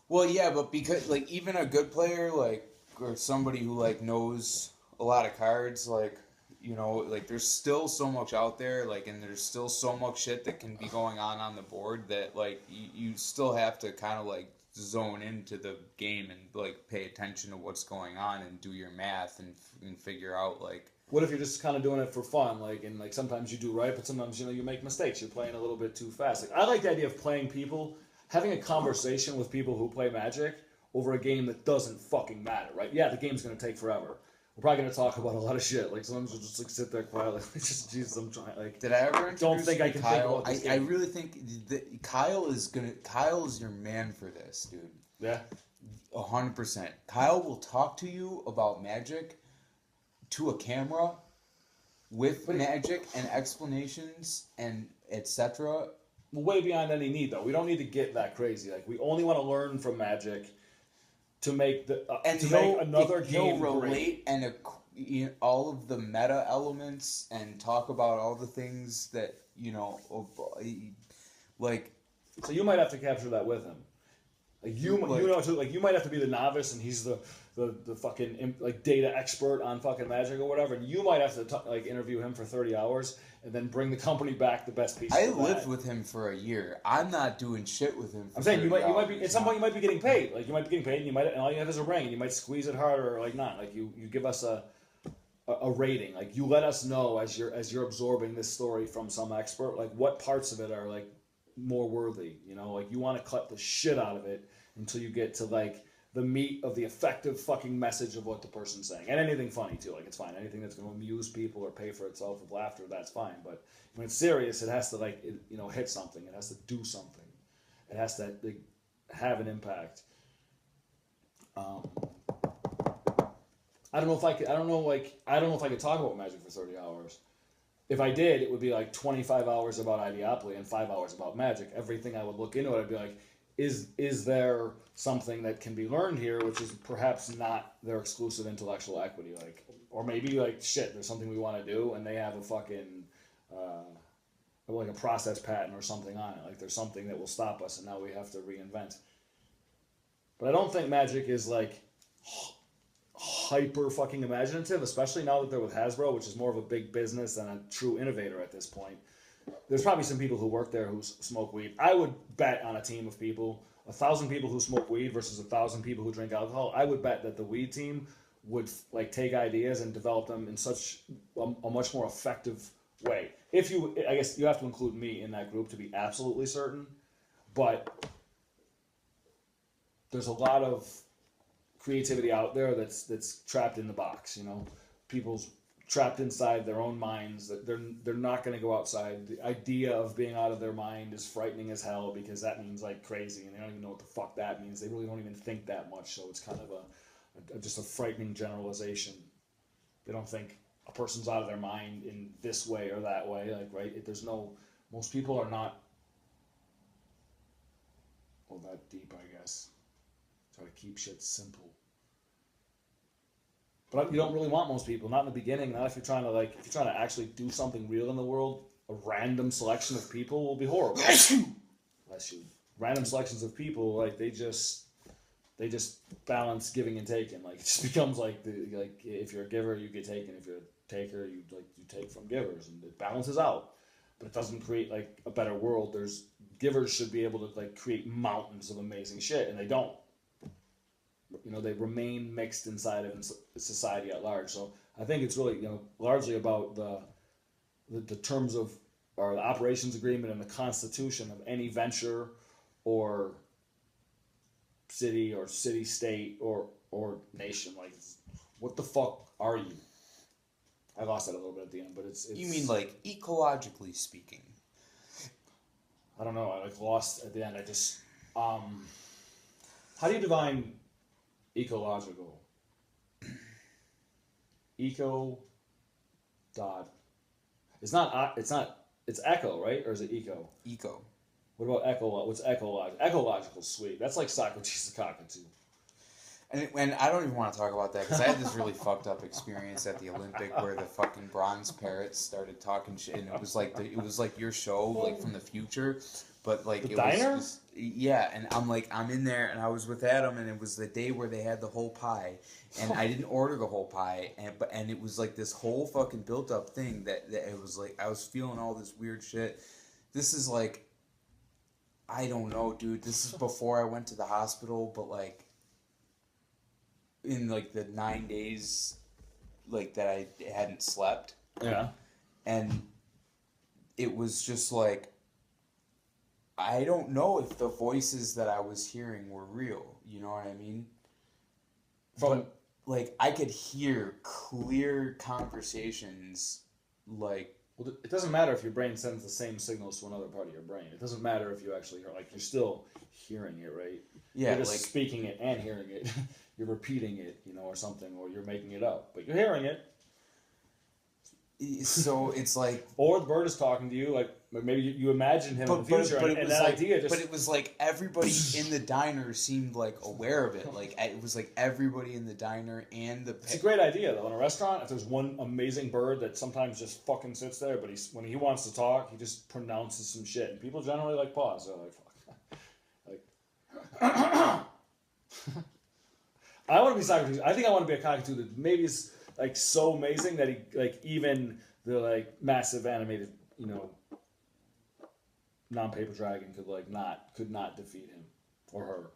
Well, yeah, but because like even a good player, like or somebody who like knows a lot of cards, like. You know, like, there's still so much out there, like, and there's still so much shit that can be going on the board that, like, you still have to kind of, like, zone into the game and, like, pay attention to what's going on and do your math and figure out, like... What if you're just kind of doing it for fun, like, and, like, sometimes you do right, but sometimes, you know, you make mistakes. You're playing a little bit too fast. Like, I like the idea of playing people, having a conversation with people who play Magic over a game that doesn't fucking matter, right? Yeah, the game's going to take forever. We're probably gonna talk about a lot of shit. Like sometimes we'll just like sit there quietly. Just Jesus, I'm trying. Like, did I ever? Don't think I can Kyle? think about this game. I really think that Kyle is your man for this, dude. Yeah. 100%. Kyle will talk to you about Magic to a camera with Magic and explanations and etc. Way beyond any need, though. We don't need to get that crazy. Like we only want to learn from Magic. To make another game relate and all of the meta elements and talk about all the things that like. So you might have to capture that with him. Like you know too. Like you might have to be the novice and he's the the fucking like data expert on fucking magic or whatever, and you might have to like interview him for 30 hours and then bring the company back the best pieces. I of lived that. with him for a year. I'm not doing shit with him. For I'm saying you might be $30 at some point you might be getting paid. Like you might be getting paid, and and all you have is a ring, and you might squeeze it harder or like not. Like you give us a rating. Like you let us know as you're absorbing this story from some expert, like what parts of it are like more worthy. You know, like you want to cut the shit out of it until you get to like the meat of the effective fucking message of what the person's saying. And anything funny too, like it's fine. Anything that's going to amuse people or pay for itself with laughter, that's fine. But when it's serious, it has to like hit something. It has to do something. It has to like, have an impact. I don't know if I could talk about magic for 30 hours. If I did, it would be like 25 hours about Ideopoly and 5 hours about magic. Everything I would look into it, I'd be like, is there something that can be learned here, which is perhaps not their exclusive intellectual equity, like, or maybe like shit, there's something we want to do, and they have a fucking like a process patent or something on it, like there's something that will stop us, and now we have to reinvent. But I don't think magic is like hyper fucking imaginative, especially now that they're with Hasbro, which is more of a big business than a true innovator at this point. There's probably some people who work there who smoke weed. I would bet on a team of people, 1,000 people who smoke weed versus 1,000 people who drink alcohol. I would bet that the weed team would like take ideas and develop them in such a much more effective way. I guess you have to include me in that group to be absolutely certain, but there's a lot of creativity out there that's trapped in the box. You know, people's trapped inside their own minds, that they're not going to go outside. The idea of being out of their mind is frightening as hell, because that means like crazy, and they don't even know what the fuck that means. They really don't even think that much, so it's kind of just a frightening generalization. They don't think a person's out of their mind in this way or that way, like, right? Most people are not that deep, I guess. Try to keep shit simple. But you don't really want most people, not in the beginning. Not if you're trying to actually do something real in the world. A random selection of people will be horrible. Bless you. Random selections of people, like they just balance giving and taking. Like it just becomes like if you're a giver, you get taken. If you're a taker, you take from givers, and it balances out. But it doesn't create like a better world. Givers should be able to like create mountains of amazing shit, and they don't. You know, they remain mixed inside of society at large. So I think it's really, largely about the terms of, or the operations agreement and the constitution of any venture or city state or nation. Like, what the fuck are you? I lost that a little bit at the end, but it's You mean like ecologically speaking? I don't know. I like lost at the end. I just how do you define ecological? Eco dot. It's echo, right? Or is it eco? Eco. What about echo? What's ecological? Ecological, sweet. That's like Socrates the cockatoo. And I don't even want to talk about that, because I had this really fucked up experience at the Olympic where the fucking bronze parrots started talking shit, and it was like your show, like from the future, but like the diner? Yeah, and I'm in there, and I was with Adam, and it was the day where they had the whole pie, and I didn't order the whole pie, and it was like this whole fucking built up thing that it was like I was feeling all this weird shit. This is like, I don't know, dude. This is before I went to the hospital, but like, in like the 9 days like that I hadn't slept. Yeah. And it was just like, I don't know if the voices that I was hearing were real. You know what I mean? But like I could hear clear conversations, like, well, it doesn't matter if your brain sends the same signals to another part of your brain. It doesn't matter if you actually hear, like, you're still hearing it, right? Yeah, you're just like speaking it and hearing it. You're repeating it, or something, or you're making it up, but you're hearing it. So it's like, or the bird is talking to you, like maybe you imagine him in the future, and that like, idea just. But it was like everybody in the diner seemed like aware of it. Like it was like everybody in the diner and the. It's a great idea though. In a restaurant, if there's one amazing bird that sometimes just fucking sits there, but when he wants to talk, he just pronounces some shit, and people generally like pause. They're like, fuck, like. I want to be Socrates. I think I want to be a cockatoo that maybe is like so amazing that he like even the like massive animated, you know, non-paper dragon could not defeat him or her.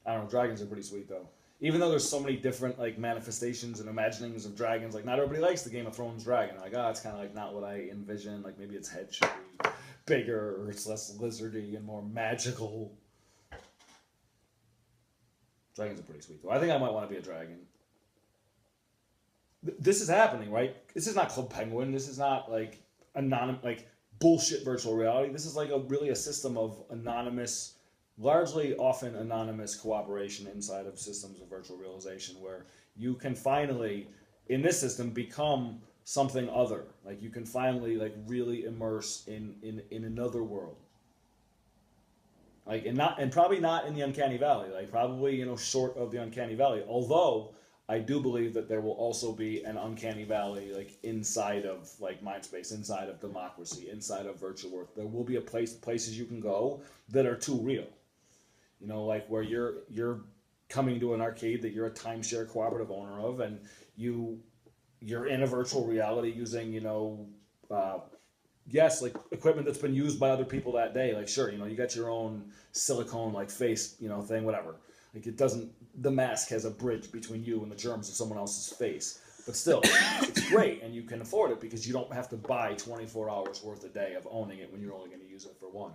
I don't know. Dragons are pretty sweet though. Even though there's so many different like manifestations and imaginings of dragons, like not everybody likes the Game of Thrones dragon. Like, oh, it's kind of like not what I envision. Like maybe its head should be bigger or it's less lizardy and more magical. Dragons are pretty sweet though. I think I might want to be a dragon. This is happening, right? This is not Club Penguin. This is not like anonymous, like bullshit virtual reality. This is like really a system of anonymous, largely often anonymous cooperation inside of systems of virtual realization where you can finally, in this system, become something other. Like you can finally like really immerse in another world. Like and probably not in the uncanny valley. Like probably, you know, short of the uncanny valley. Although I do believe that there will also be an uncanny valley like inside of like Mindspace, inside of democracy, inside of virtual work. There will be places you can go that are too real. You know, like where you're coming to an arcade that you're a timeshare cooperative owner of, and you're in a virtual reality using, you know, yes, like equipment that's been used by other people that day. Like sure, you know, you got your own silicone like face, you know, thing, whatever. Like it doesn't, the mask has a bridge between you and the germs of someone else's face. But still, it's great and you can afford it because you don't have to buy 24 hours worth a day of owning it when you're only going to use it for one.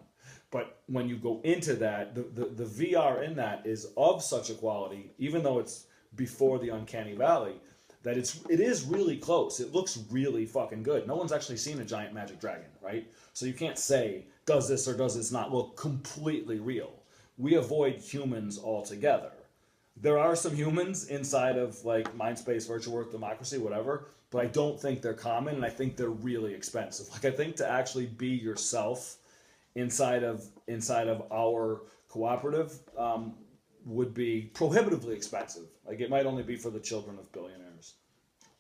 But when you go into that, the VR in that is of such a quality, even though it's before the uncanny valley, that it is really close. It looks really fucking good. No one's actually seen a giant magic dragon, right? So you can't say, does this or does this not look completely real? We avoid humans altogether. There are some humans inside of like Mindspace, Virtual Work, Democracy, whatever, but I don't think they're common, and I think they're really expensive. Like I think to actually be yourself inside of our cooperative would be prohibitively expensive. Like it might only be for the children of billionaires,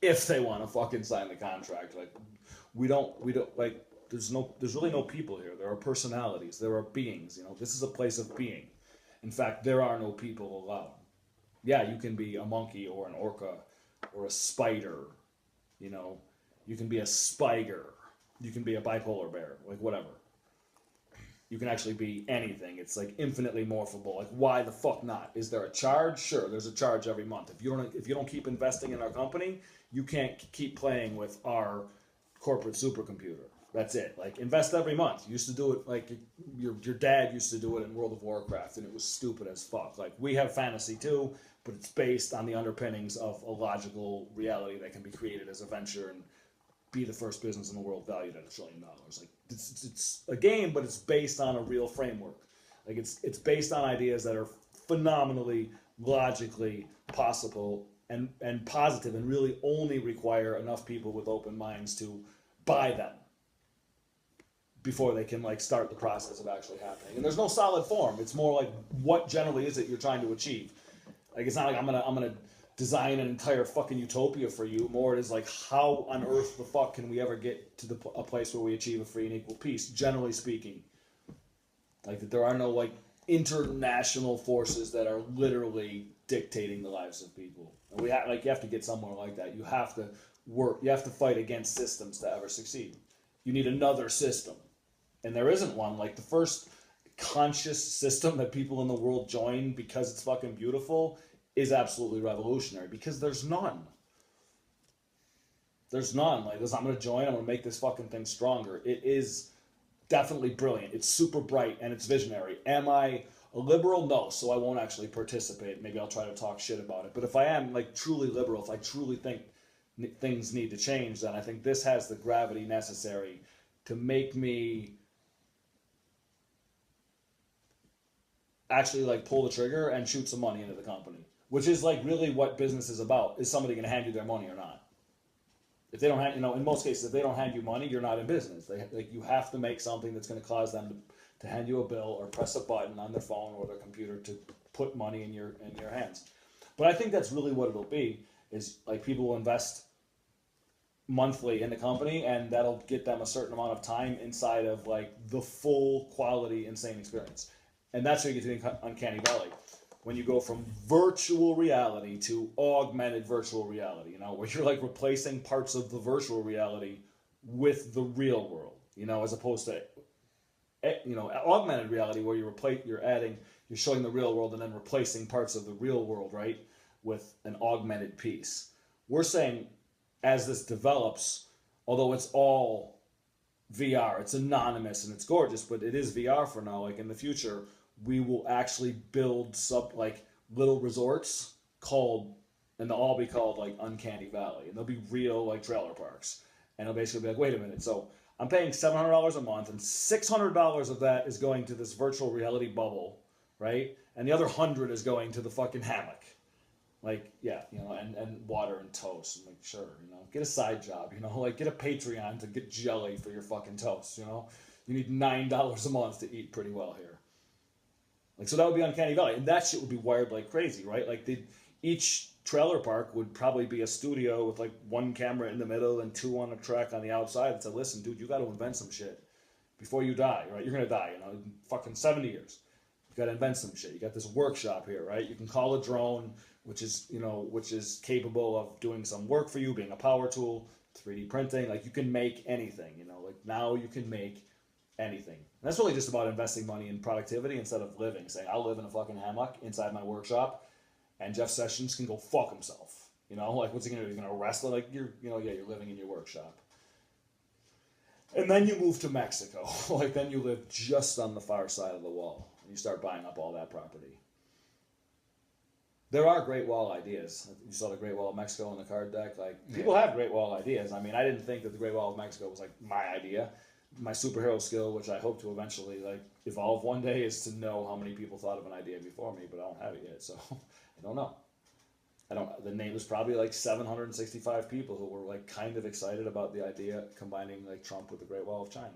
if they want to fucking sign the contract. Like we don't like. There's really no people here. There are personalities. There are beings. You know, this is a place of being. In fact, there are no people allowed. Yeah, you can be a monkey or an orca or a spider. You know, you can be a spiger. You can be a bipolar bear. Like whatever. You can actually be anything. It's like infinitely morphable. Like why the fuck not? Is there a charge? Sure, there's a charge every month. If you don't keep investing in our company, you can't keep playing with our corporate supercomputer. That's it. Like invest every month. You used to do it like your dad used to do it in World of Warcraft, and it was stupid as fuck. Like we have fantasy too, but it's based on the underpinnings of a logical reality that can be created as a venture and be the first business in the world valued at $1 trillion. Like it's a game, but it's based on a real framework. Like it's based on ideas that are phenomenally logically possible and positive, and really only require enough people with open minds to buy them before they can like start the process of actually happening. And there's no solid form. It's more like what generally is it you're trying to achieve. Like it's not like I'm gonna design an entire fucking utopia for you. More it is like how on earth the fuck can we ever get to a place where we achieve a free and equal peace, generally speaking. Like that there are no like international forces that are literally dictating the lives of people. And you have to get somewhere like that. You have to work. You have to fight against systems to ever succeed. You need another system. And there isn't one. Like the first conscious system that people in the world join because it's fucking beautiful is absolutely revolutionary, because there's none. There's none. Like this, I'm going to join, I'm going to make this fucking thing stronger. It is definitely brilliant. It's super bright and it's visionary. Am I a liberal? No, so I won't actually participate. Maybe I'll try to talk shit about it. But if I am like truly liberal, if I truly think things need to change, then I think this has the gravity necessary to make me actually like pull the trigger and shoot some money into the company, which is like really what business is about. Is somebody going to hand you their money or not? If they don't hand, in most cases, if they don't hand you money, you're not in business. You have to make something that's going to cause them to hand you a bill or press a button on their phone or their computer to put money in your hands. But I think that's really what it'll be, is like people will invest monthly in the company, and that'll get them a certain amount of time inside of like the full quality insane experience. And that's where you get to the uncanny valley. when you go from virtual reality to augmented virtual reality, you know, where you're like replacing parts of the virtual reality with the real world, you know, as opposed to, you know, augmented reality where you're showing the real world and then replacing parts of the real world, right, with an augmented piece. We're saying as this develops, although it's all VR, it's anonymous and it's gorgeous, but it is VR for now. Like in the future, we will actually build like little resorts and they'll all be called like Uncanny Valley, and they'll be real like trailer parks, and it'll basically be like, wait a minute, so I'm paying $700 a month, and $600 of that is going to this virtual reality bubble, right? And the other 100 is going to the fucking hammock. Like, yeah, you know, and water and toast. And like, sure, you know, get a side job, you know, like get a Patreon to get jelly for your fucking toast, you know? You need $9 a month to eat pretty well here. Like, so that would be Uncanny Valley. And that shit would be wired like crazy, right? Like, each trailer park would probably be a studio with like one camera in the middle and two on a track on the outside that said, listen, dude, you got to invent some shit before you die, right? You're going to die, you know, in fucking 70 years. You got to invent some shit. You got this workshop here, right? You can call a drone, which is capable of doing some work for you, being a power tool, 3D printing. Like, you can make anything, you know, like now you can make anything. And that's really just about investing money in productivity instead of living, saying, I'll live in a fucking hammock inside my workshop and Jeff Sessions can go fuck himself. You know, like, what's he gonna do? He's gonna wrestle? Like, you're living in your workshop. And then you move to Mexico. Like, then you live just on the far side of the wall. And you start buying up all that property. There are Great Wall ideas. You saw the Great Wall of Mexico on the card deck. Like, people have Great Wall ideas. I mean, I didn't think that the Great Wall of Mexico was like my idea. My superhero skill, which I hope to eventually like evolve one day, is to know how many people thought of an idea before me, but I don't have it yet, so I don't know. The name was probably like 765 people who were like kind of excited about the idea combining like Trump with the Great Wall of China.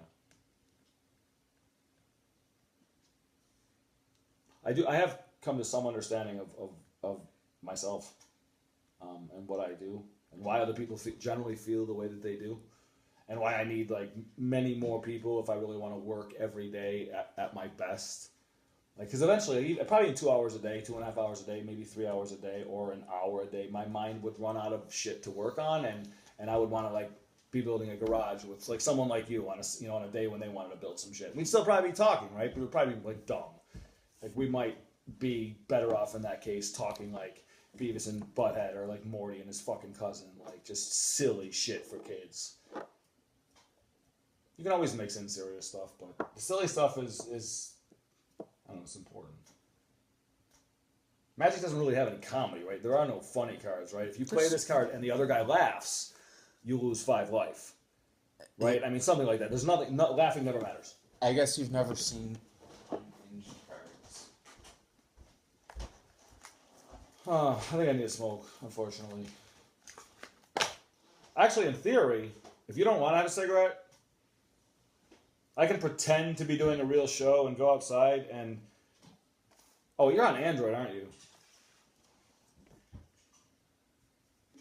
I have come to some understanding of myself, and what I do, and why other people generally feel the way that they do. And why I need like many more people if I really want to work every day at my best. Like, because eventually, probably in 2 hours a day, 2.5 hours a day, maybe 3 hours a day, or an hour a day, my mind would run out of shit to work on, and I would want to like be building a garage with like someone like you on a day when they wanted to build some shit. We'd still probably be talking, right? But we'd probably be like dumb. Like, we might be better off in that case talking like Beavis and Butthead, or like Morty and his fucking cousin, like just silly shit for kids. You can always mix in serious stuff, but the silly stuff is I don't know, it's important. Magic doesn't really have any comedy, right? There are no funny cards, right? If you play this card and the other guy laughs, you lose 5 life, right? I mean, something like that. There's nothing. Laughing never matters. I guess you've never seen unhinged cards. I think I need to smoke, unfortunately. Actually, in theory, if you don't want to have a cigarette, I can pretend to be doing a real show and go outside and... Oh, you're on Android, aren't you?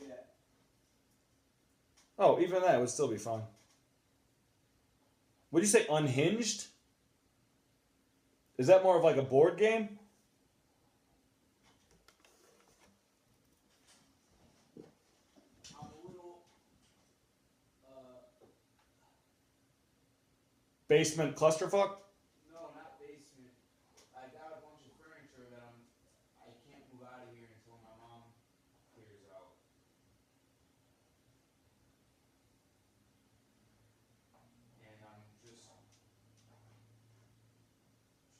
Yeah. Oh, even that would still be fun. Would you say unhinged? Is that more of like a board game? Basement clusterfuck? No, not basement. I got a bunch of furniture that I can't move out of here until my mom clears out. And I'm just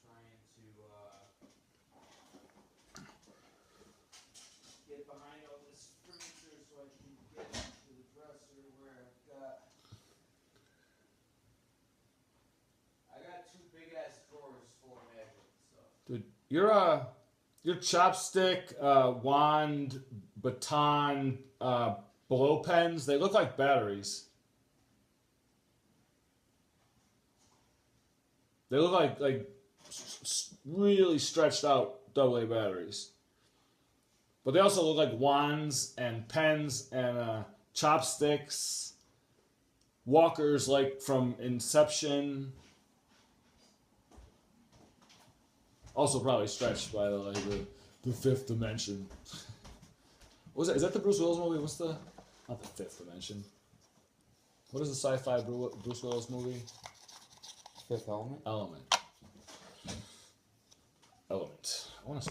trying to get behind all this furniture so I can get to the dresser where I've got 2 big ass drawers full of magic stuff. Dude, your chopstick, wand, baton, blow pens, they look like batteries. They look like really stretched out AA batteries. But they also look like wands and pens and chopsticks, walkers like from Inception. Also probably stretched by the The Fifth Dimension. What was that? Is that the Bruce Willis movie? What's the... Not the Fifth Dimension. What is the sci-fi Bruce Willis movie? Fifth Element. Element. I want to